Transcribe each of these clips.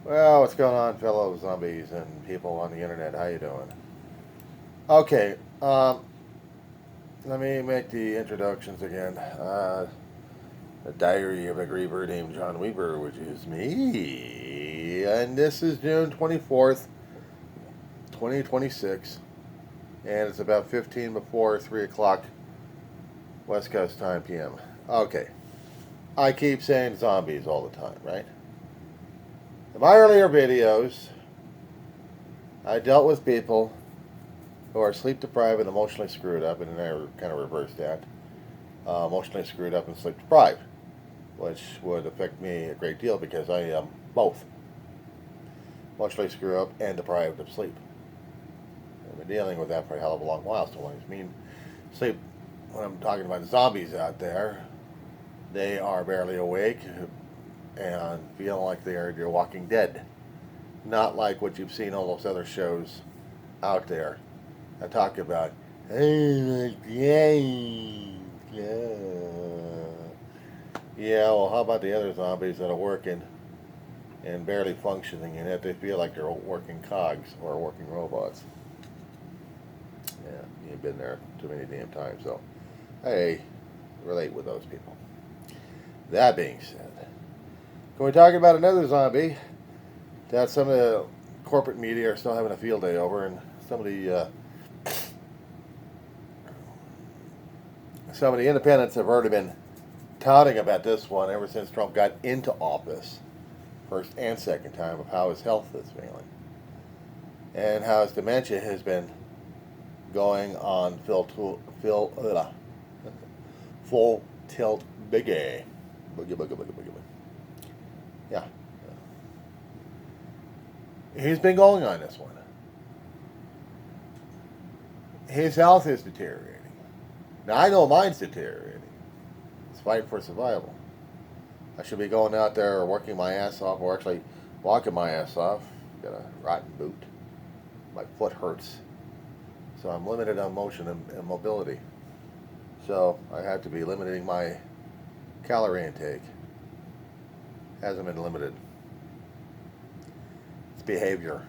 Well, what's going on, fellow zombies and people on the internet? How you doing? Okay, let me make the introductions again. The Diary of a Griever named John Weaver, which is me, and this is June 24th, 2026, and it's about 15 before 3 o'clock West Coast time p.m. Okay, I keep saying zombies all the time, right? In my earlier videos, I dealt with people who are sleep deprived and emotionally screwed up, and then I kind of reversed that. Emotionally screwed up and sleep deprived, which would affect me a great deal because I am both emotionally screwed up and deprived of sleep. I've been dealing with that for a hell of a long while. So when I mean sleep, when I'm talking about zombies out there, they are barely awake and feel like they're walking dead. Not like what you've seen all those other shows out there. I talk about, hey, yeah. Yeah, well, how about the other zombies that are working and barely functioning, and yet they feel like they're working cogs or working robots? Yeah, you've been there too many damn times, so I relate with those people. That being said, can we talk about another zombie that some of the corporate media are still having a field day over, and some of the independents have already been touting about this one ever since Trump got into office, first and second time, of how his health is failing and how his dementia has been going on full tilt biggie. Boogie, boogie, boogie, boogie. Yeah. He's been going on this one. His health is deteriorating. Now, I know mine's deteriorating. It's fighting for survival. I should be going out there working my ass off, or actually walking my ass off. Got a rotten boot. My foot hurts. So I'm limited on motion and mobility. So I have to be limiting my calorie intake. Hasn't been limited. It's behavior.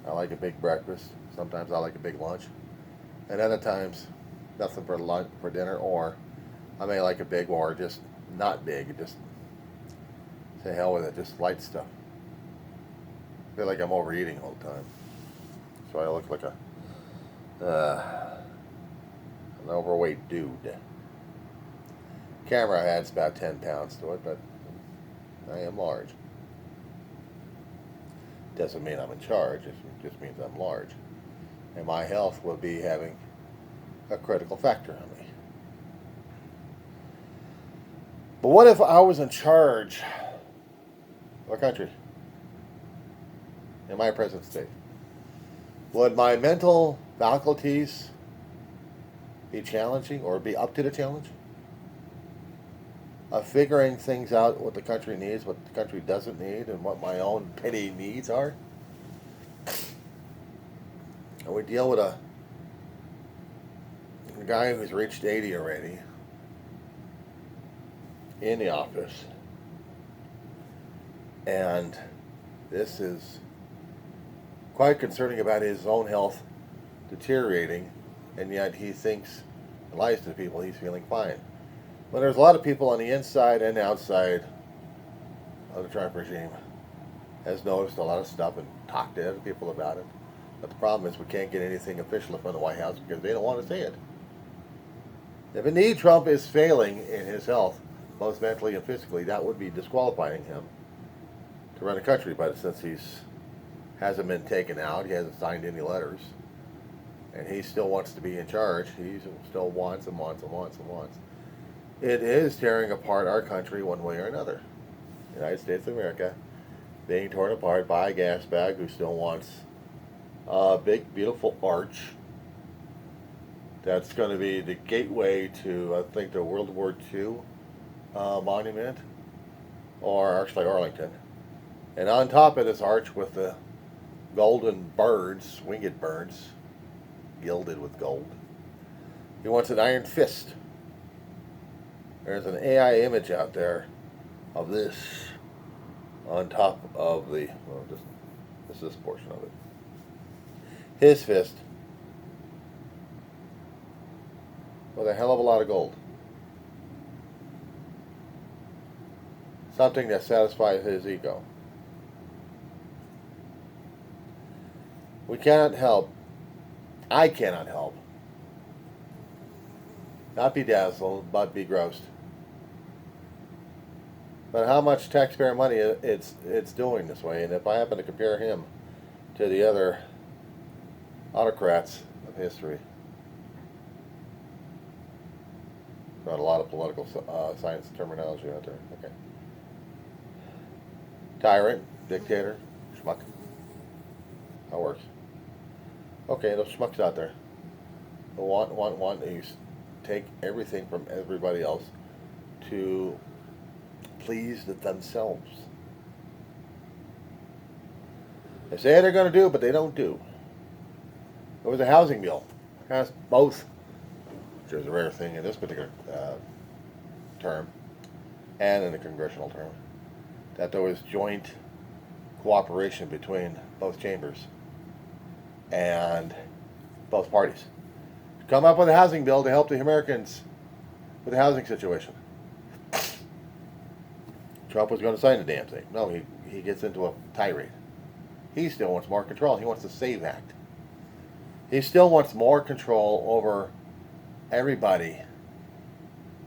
I like a big breakfast. Sometimes I like a big lunch. And other times, nothing for lunch, for dinner, or I may like a big or just not big. Just say hell with it. Just light stuff. I feel like I'm overeating all the time. So I look like an overweight dude. Camera adds about 10 pounds to it, but I am large. Doesn't mean I'm in charge, it just means I'm large. And my health will be having a critical factor on me. But what if I was in charge of a country in my present state? Would my mental faculties be challenging or be up to the challenge of figuring things out, what the country needs, what the country doesn't need, and what my own petty needs are? And we deal with a guy who's reached 80 already in the office, and this is quite concerning about his own health deteriorating, and yet he thinks and lies to people he's feeling fine. But there's a lot of people on the inside and outside of the Trump regime has noticed a lot of stuff and talked to other people about it. But the problem is we can't get anything official from the White House because they don't want to say it. If indeed Trump is failing in his health, both mentally and physically, that would be disqualifying him to run a country. But since he's hasn't been taken out, he hasn't signed any letters, and he still wants to be in charge, he still wants and wants and wants and wants. It is tearing apart our country one way or another. The United States of America being torn apart by a gas bag who still wants a big, beautiful arch that's going to be the gateway to, I think, the World War II monument, or actually Arlington. And on top of this arch with the golden birds, winged birds, gilded with gold, he wants an iron fist. There's an AI image out there of this on top of the, well, just this portion of it. His fist with a hell of a lot of gold. Something that satisfies his ego. We cannot help, I cannot help, not be dazzled, but be grossed. But how much taxpayer money it's doing this way, and if I happen to compare him to the other autocrats of history, got a lot of political science terminology out there. Okay, tyrant, dictator, schmuck. That works. Okay, those schmucks out there who want to take everything from everybody else to please themselves. They say they're going to do, but they don't do. There was a housing bill, passed both, which is a rare thing in this particular term, and in the congressional term, that there was joint cooperation between both chambers and both parties to come up with a housing bill to help the Americans with the housing situation. Trump was going to sign the damn thing. No, he gets into a tirade. He still wants more control. He wants the SAVE Act. He still wants more control over everybody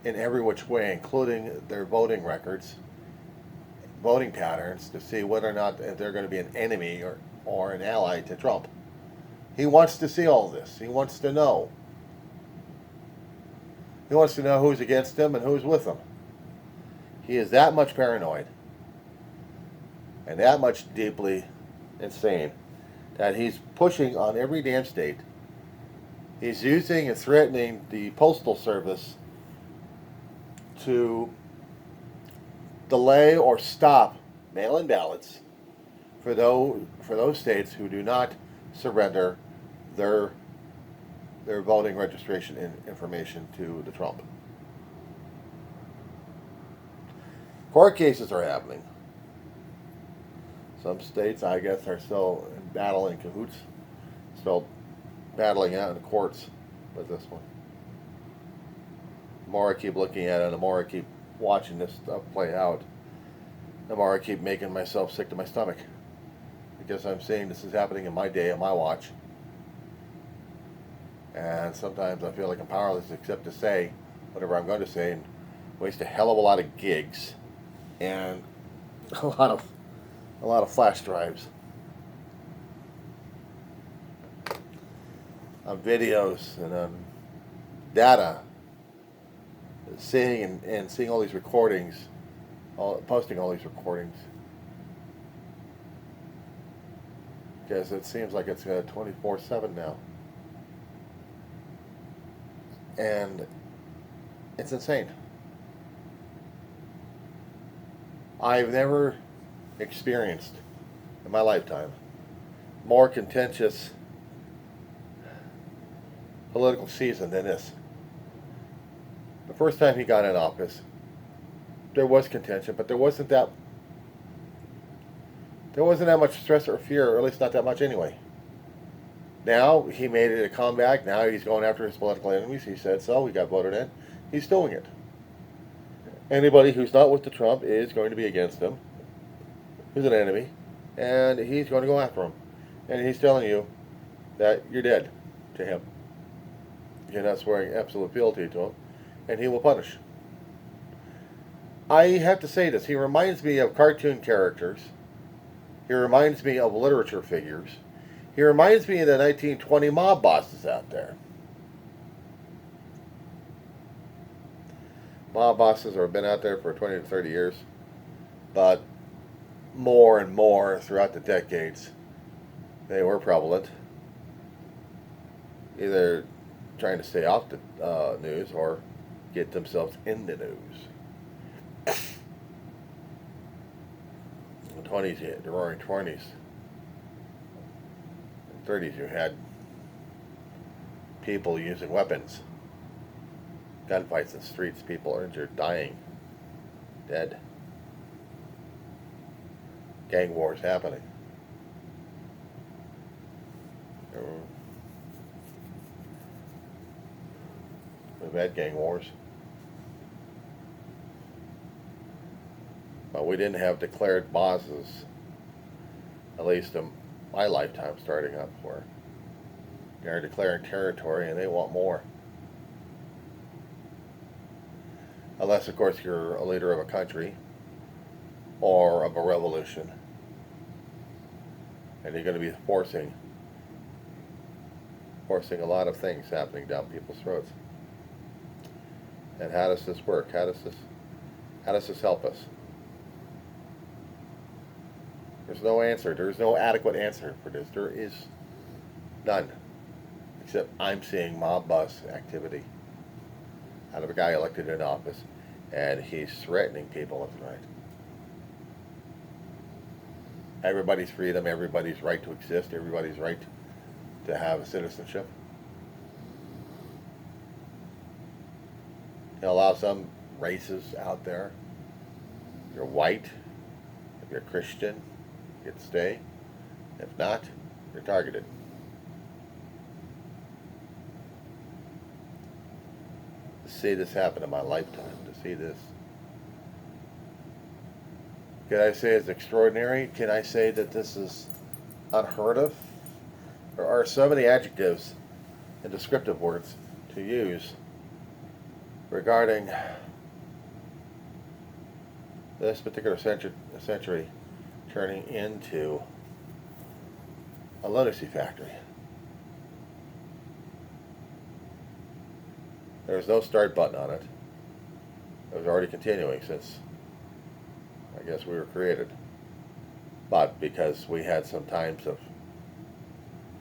in every which way, including their voting records, voting patterns, to see whether or not they're going to be an enemy or an ally to Trump. He wants to see all this. He wants to know. He wants to know who's against him and who's with him. He is that much paranoid and that much deeply insane that he's pushing on every damn state. He's using and threatening the Postal Service to delay or stop mail-in ballots for those states who do not surrender their voting registration information to the Trump. Court cases are happening. Some states, I guess, are still battling cahoots, still battling out in the courts with this one. The more I keep looking at it, the more I keep watching this stuff play out, the more I keep making myself sick to my stomach. Because I'm seeing this is happening in my day, on my watch. And sometimes I feel like I'm powerless except to say whatever I'm going to say and waste a hell of a lot of gigs and a lot of flash drives on videos and on data, seeing and seeing all these recordings, posting all these recordings, because it seems like it's 24/7 now, and it's insane. I've never experienced in my lifetime more contentious political season than this. The first time he got in office, there was contention, but there wasn't that much stress or fear, or at least not that much anyway. Now he made it a comeback. Now he's going after his political enemies. He said so. He got voted in. He's doing it. Anybody who's not with the Trump is going to be against him. Who's an enemy, and he's going to go after him. And he's telling you that you're dead to him. You're not swearing absolute fealty to him, and he will punish. I have to say this. He reminds me of cartoon characters. He reminds me of literature figures. He reminds me of the 1920 mob bosses out there. Mob bosses have been out there for 20 to 30 years, but more and more throughout the decades, they were prevalent, either trying to stay off the news or get themselves in the news. In the 20s, the roaring 20s, and 30s, you had people using weapons. Gunfights in the streets, people are injured, dying, dead. gang wars happening. We've had gang wars. But we didn't have declared bosses, at least in my lifetime, starting up for. They're declaring territory and they want more. Unless, of course, you're a leader of a country or of a revolution. And you're going to be forcing a lot of things happening down people's throats. And how does this work? How does this help us? There's no answer. There's no adequate answer for this. There is none. Except I'm seeing mob boss activity out of a guy elected in office, and he's threatening people left and right. Everybody's freedom, everybody's right to exist, everybody's right to have a citizenship. He'll allow some races out there. If you're white, if you're Christian, you get to stay. If not, you're targeted. To see this happen in my lifetime, to see this. Can I say it's extraordinary? Can I say that this is unheard of? There are so many adjectives and descriptive words to use regarding this particular century turning into a lunacy factory. There's no start button on it. It was already continuing since, I guess, we were created. But because we had some times of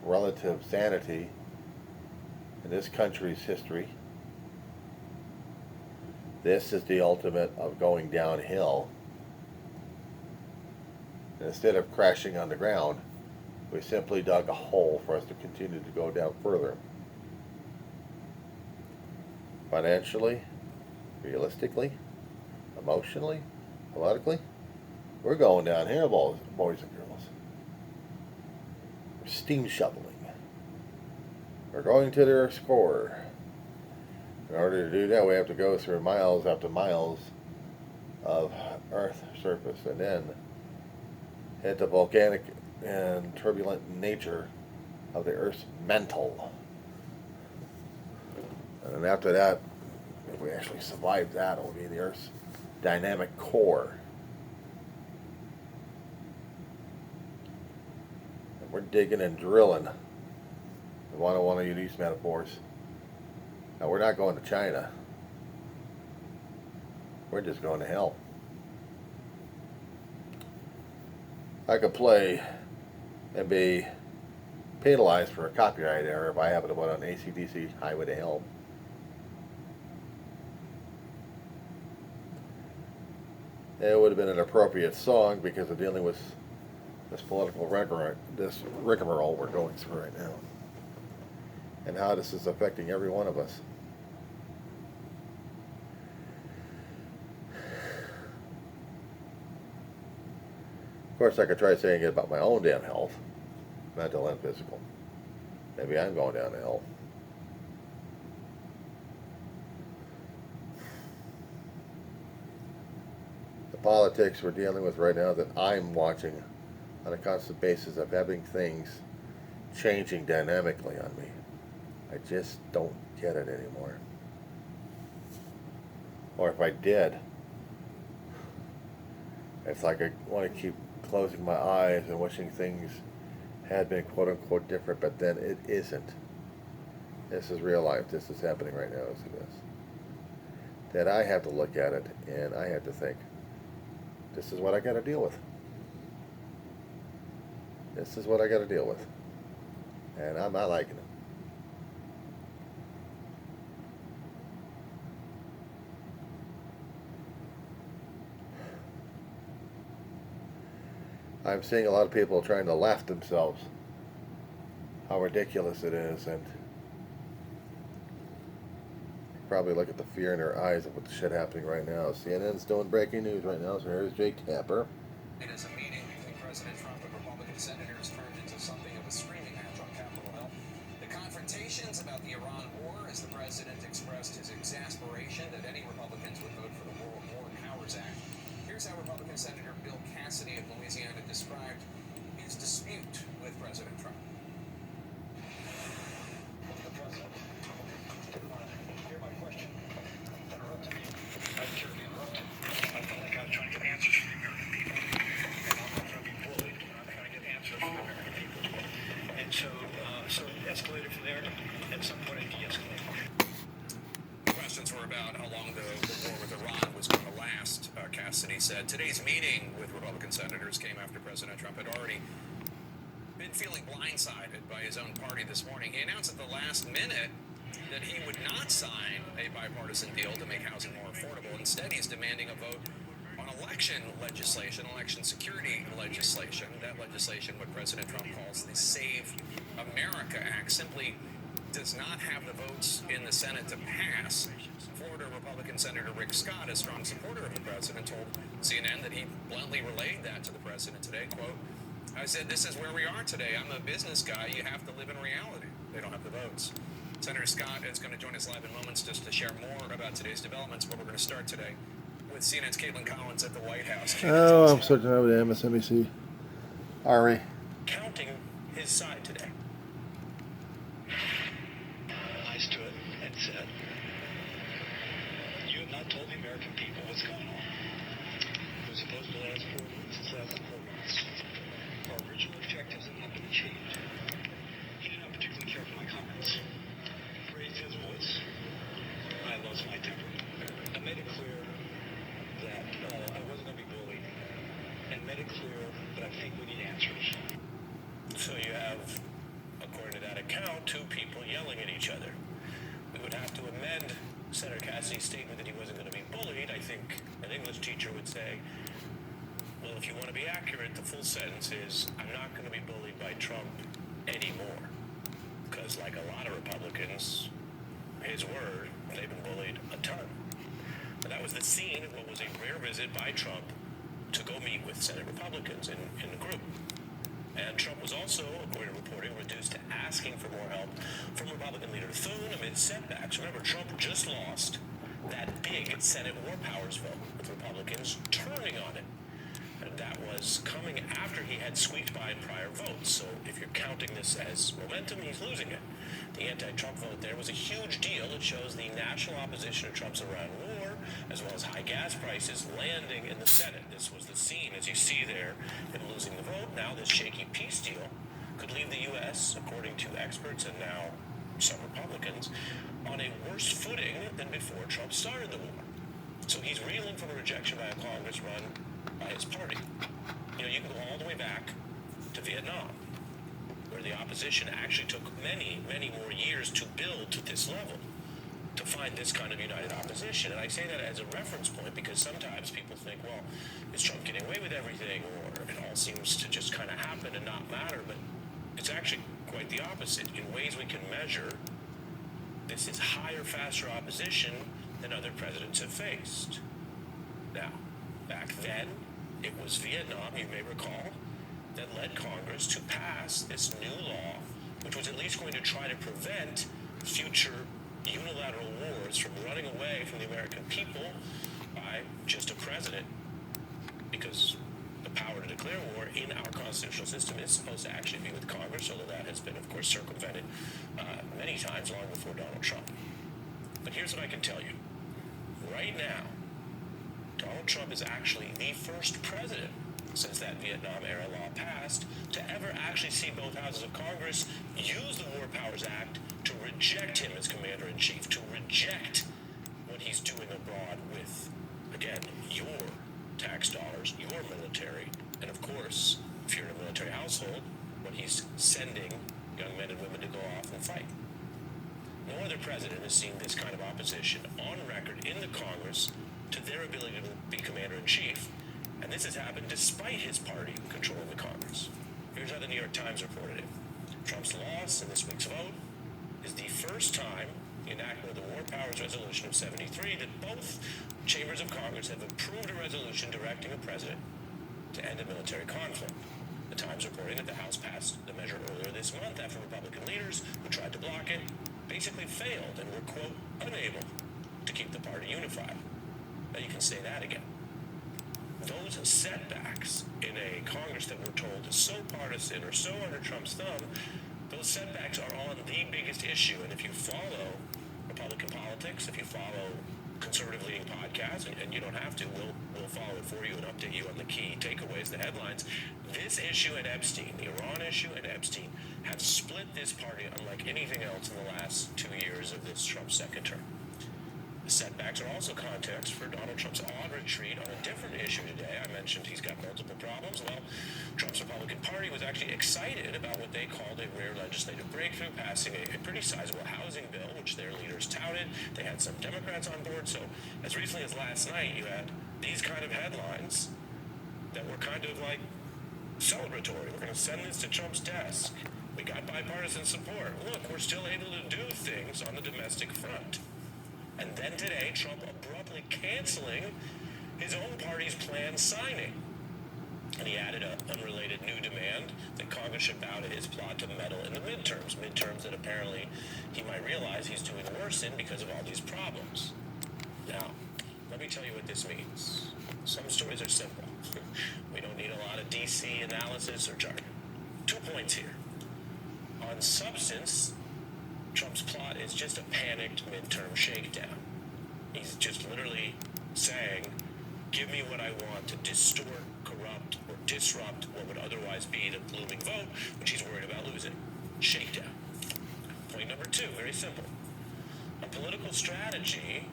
relative sanity in this country's history, this is the ultimate of going downhill. And instead of crashing on the ground, we simply dug a hole for us to continue to go down further. Financially, realistically, emotionally, politically, we're going downhill, boys and girls. We're steam shoveling. We're going to their score. In order to do that, we have to go through miles after miles of Earth's surface and then hit the volcanic and turbulent nature of the Earth's mantle. And after that, if we actually survive that, it will be the Earth's dynamic core. And we're digging and drilling. I want to use these metaphors. Now, we're not going to China. We're just going to hell. I could play and be penalized for a copyright error if I happen to put on AC/DC Highway to Hell. It would have been an appropriate song because of dealing with this political rigmarole we're going through right now, and how this is affecting every one of us. Of course, I could try saying it about my own damn health, mental and physical. Maybe I'm going down to hell. The politics we're dealing with right now that I'm watching on a constant basis of having things changing dynamically on me. I just don't get it anymore. Or if I did, it's like I want to keep closing my eyes and wishing things had been quote-unquote different, but then it isn't. This is real life. This is happening right now as it is. Then I have to look at it and I have to think, this is what I got to deal with. This is what I got to deal with. And I'm not liking it. I'm seeing a lot of people trying to laugh themselves how ridiculous it is, and probably look at the fear in their eyes of what the shit happening right now. CNN's doing breaking news right now, so here's Jake Tapper. It is a meeting between President Trump and Republican senators turned into something of a screaming match on Capitol Hill. The confrontations about the Iran war as the president expressed his exasperation that any Republicans would vote for the War Powers Act. Here's how Republican Senator Bill Cassidy of Louisiana described his dispute with President Trump. The president didn't want to hear my question. Interrupted me. I didn't care to be interrupted. I felt like I was trying to get answers from the American people. And I'm not trying to be bullied. I'm trying to get answers from the American people. And so it escalated from there. At some point, it de-escalated. Questions were about how long the war with Iran was going to last. Cassidy said today's meeting with Republican senators came after President Trump had already been feeling blindsided by his own party this morning. He announced at the last minute that he would not sign a bipartisan deal to make housing more affordable. Instead, he's demanding a vote on election legislation, election security legislation. That legislation, what President Trump calls the Save America Act, simply does not have the votes in the Senate to pass. Florida Republican Senator Rick Scott, a strong supporter of the president, told CNN that he bluntly relayed that to the president today. Quote, I said, this is where we are today. I'm a business guy. You have to live in reality. They don't have the votes. Senator Scott is going to join us live in moments just to share more about today's developments, but we're going to start today with CNN's Caitlin Collins at the White House. Oh, I'm switching over to MSNBC. Ari. Counting his side today. I stood and said, you have not told the American people what's going on. It was supposed to last 4 months. It's lasted 4 months. Our original objectives have not been achieved. He did not particularly care for my comments. Raised his voice. I lost my temper. I made it clear that I wasn't going to be bullied, and made it clear that I think we need answers. So you have, according to that account, 2 people yelling at each other. We would have to amend Senator Cassidy's statement that he wasn't going to be bullied. I think an English teacher would say, well, if you want to be accurate, the full sentence is, I'm not going to be bullied by Trump anymore. Because like a lot of Republicans, his word, they've been bullied a ton. But that was the scene of what was a rare visit by Trump to go meet with Senate Republicans in the group. And Trump was also, according to reporting, reduced to asking for more help from Republican leader Thune amid setbacks. Remember, Trump just lost that big Senate war powers vote, with Republicans turning on it. And that was coming after he had squeaked by in prior votes. So if you're counting this as momentum, he's losing it. The anti-Trump vote there was a huge deal. It shows the national opposition to Trump's Iran war, as well as high gas prices, landing in the Senate. This was the scene, as you see there, in losing the vote. Now this shaky peace deal could leave the U.S., according to experts and now some Republicans, on a worse footing than before Trump started the war. So he's reeling from a rejection by a Congress run by his party. You know, you can go all the way back to Vietnam, where the opposition actually took many, many more years to build to this level, to find this kind of united opposition. And I say that as a reference point because sometimes people think, well, is Trump getting away with everything, or it all seems to just kind of happen and not matter, but it's actually quite the opposite. In ways we can measure, this is higher, faster opposition than other presidents have faced. Now, back then, it was Vietnam, you may recall, that led Congress to pass this new law, which was at least going to try to prevent future unilateral wars from running away from the American people by just a president, because the power to declare war in our constitutional system is supposed to actually be with Congress, although that has been, of course, circumvented many times long before Donald Trump. But here's what I can tell you. Right now, Donald Trump is actually the first president since that Vietnam-era law passed to ever actually see both houses of Congress use the War Powers Act to reject him as commander-in-chief, to reject what he's doing abroad with, again, your tax dollars, your military, and of course, if you're in a military household, what he's sending young men and women to go off and fight. No other president has seen this kind of opposition on record in the Congress to their ability to be commander-in-chief, and this has happened despite his party controlling the Congress. Here's how the New York Times reported it. Trump's loss in this week's vote is the first time the enactment of the War Powers Resolution of 73 that both chambers of Congress have approved a resolution directing a president to end a military conflict. The Times reporting that the House passed the measure earlier this month after Republican leaders who tried to block it basically failed and were, quote, unable to keep the party unified. Now you can say that again. Those setbacks in a Congress that we're told is so partisan or so under Trump's thumb, those setbacks are on the biggest issue. And if you follow Republican politics, if you follow conservative leading podcasts, and you don't have to, we'll follow it for you and update you on the key takeaways, the headlines. This issue and Epstein, the Iran issue and Epstein, have split this party unlike anything else in the last 2 years of this Trump second term. The setbacks are also context for Donald Trump's odd retreat on a different issue today. I mentioned he's got multiple problems. Well, Trump's Republican Party was actually excited about what they called a rare legislative breakthrough, passing a pretty sizable housing bill, which their leaders touted. They had some Democrats on board. So as recently as last night, you had these kind of headlines that were kind of like celebratory. We're going to send this to Trump's desk. We got bipartisan support. Look, we're still able to do things on the domestic front. And then today, Trump abruptly canceling his own party's planned signing. And he added an unrelated new demand that Congress should bow to his plot to meddle in the midterms that apparently he might realize he's doing worse in because of all these problems. Now, let me tell you what this means. Some stories are simple. We don't need a lot of DC analysis or jargon. 2 points here. On substance, Trump's plot is just a panicked midterm shakedown. He's just literally saying, give me what I want to distort, corrupt, or disrupt what would otherwise be the looming vote, which he's worried about losing. Shakedown. Point number 2, very simple. On political strategy,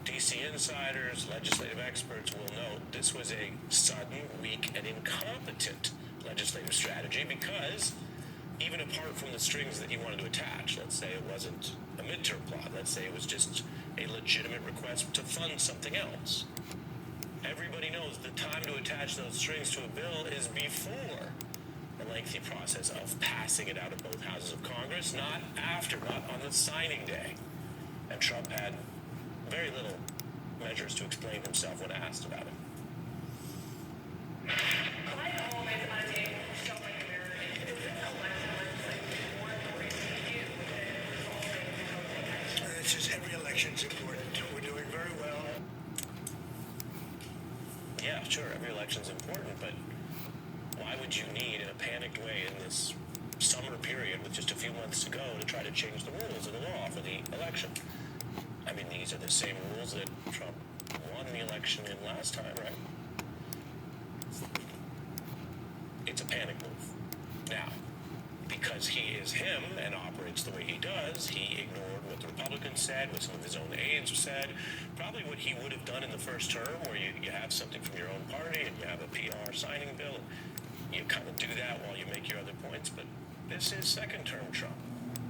DC insiders, legislative experts will note this was a sudden, weak, and incompetent legislative strategy because even apart from the strings that he wanted to attach, let's say it wasn't a midterm plot, let's say it was just a legitimate request to fund something else. Everybody knows the time to attach those strings to a bill is before the lengthy process of passing it out of both houses of Congress, not after, not on the signing day. And Trump had very little measures to explain himself when asked about it. It's just every election's important. We're doing very well. Yeah, sure, every election's important, but why would you need, in a panicked way, in this summer period with just a few months to go, to try to change the rules of the law for the election? I mean, these are the same rules that Trump won the election in last time, right? It's a panic move. Now, because he is him and operates the way he does, he ignored what the Republicans said, what some of his own aides said, probably what he would have done in the first term, where you have something from your own party and you have a PR signing bill, and you kind of do that while you make your other points. But this is second-term Trump.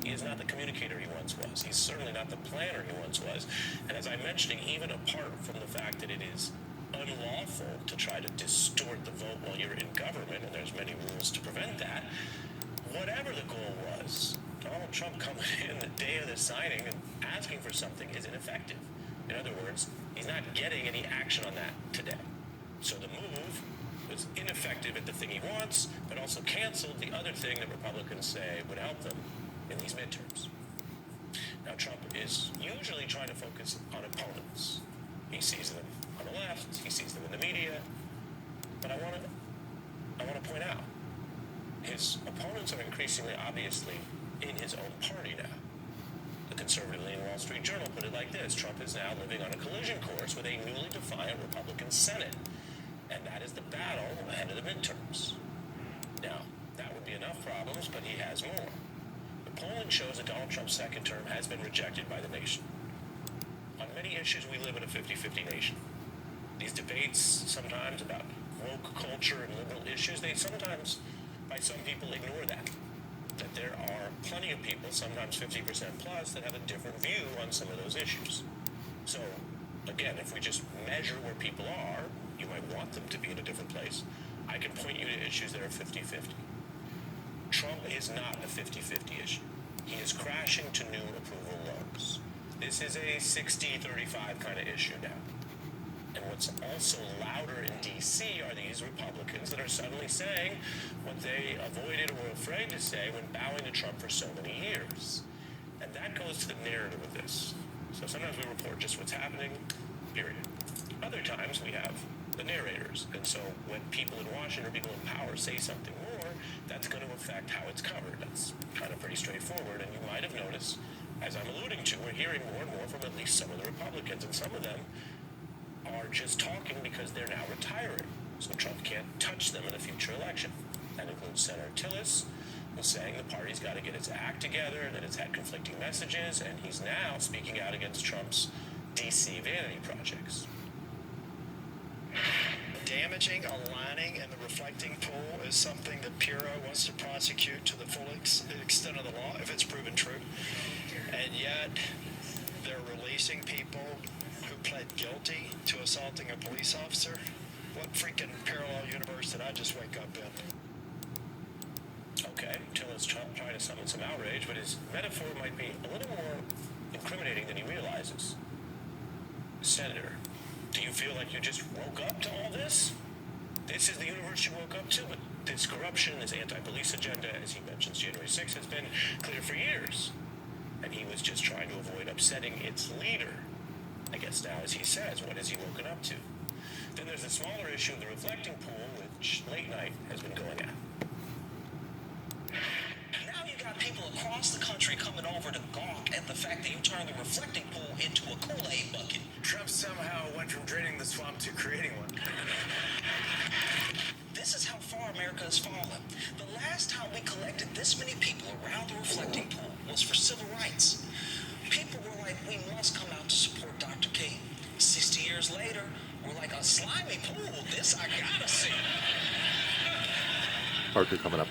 He is not the communicator he once was. He's certainly not the planner he once was. And as I'm mentioning, even apart from the fact that it is unlawful to try to distort the vote while you're in government, and there's many rules to prevent that, whatever the goal was, Donald Trump coming in the day of the signing and asking for something is ineffective. In other words, he's not getting any action on that today. So the move was ineffective at the thing he wants, but also canceled the other thing that Republicans say would help them in these midterms. Now, Trump is usually trying to focus on opponents. He sees them on the left, he sees them in the media, but I want to point out, his opponents are increasingly obviously in his own party now. The conservative-leaning Wall Street Journal put it like this: Trump is now living on a collision course with a newly defiant Republican Senate, and that is the battle ahead of the midterms. Now, that would be enough problems, but he has more. The polling shows that Donald Trump's second term has been rejected by the nation. On many issues, we live in a 50-50 nation. These debates, sometimes about woke culture and liberal issues, they sometimes, by some people, ignore that there are plenty of people, sometimes 50% plus, that have a different view on some of those issues. So, again, if we just measure where people are, you might want them to be in a different place. I can point you to issues that are 50-50. Trump is not a 50-50 issue. He is crashing to new approval lows. This is a 60-35 kind of issue now. And what's also louder in D.C. are these Republicans that are suddenly saying what they avoided or were afraid to say when bowing to Trump for so many years. And that goes to the narrative of this. So sometimes we report just what's happening, period. Other times we have the narrators. And so when people in Washington or people in power say something more, that's going to affect how it's covered. That's kind of pretty straightforward. And you might have noticed, as I'm alluding to, we're hearing more and more from at least some of the Republicans. And some of them are just talking because they're now retiring. So Trump can't touch them in a future election. That includes Senator Tillis, who's saying the party's got to get its act together, and that it's had conflicting messages, and he's now speaking out against Trump's D.C. vanity projects. Damaging, aligning, and the reflecting pool is something that Puro wants to prosecute to the full extent of the law if it's proven true. And yet, they're releasing people who pled guilty to assaulting a police officer. What freaking parallel universe did I just wake up in? Okay, Tillis trying to summon some outrage, but his metaphor might be a little more incriminating than he realizes. Senator, do you feel like you just woke up to all this? This is the universe you woke up to, but this corruption, this anti-police agenda, as he mentions January 6th, has been clear for years. And he was just trying to avoid upsetting its leader. I guess now, as he says, what has he woken up to? Then there's the smaller issue of the reflecting pool, which late night has been going at. Now you got people across the country coming over to gawk at the fact that you turned the reflecting pool into a Kool-Aid bucket. Trump somehow went from draining the swamp to creating one. This is how far America has fallen. The last time we collected this many people around the reflecting pool was for civil rights. People were like, we must come out to support Dr. King. 60 years later, we're like, a slimy pool, this I gotta see. Part 2 coming up.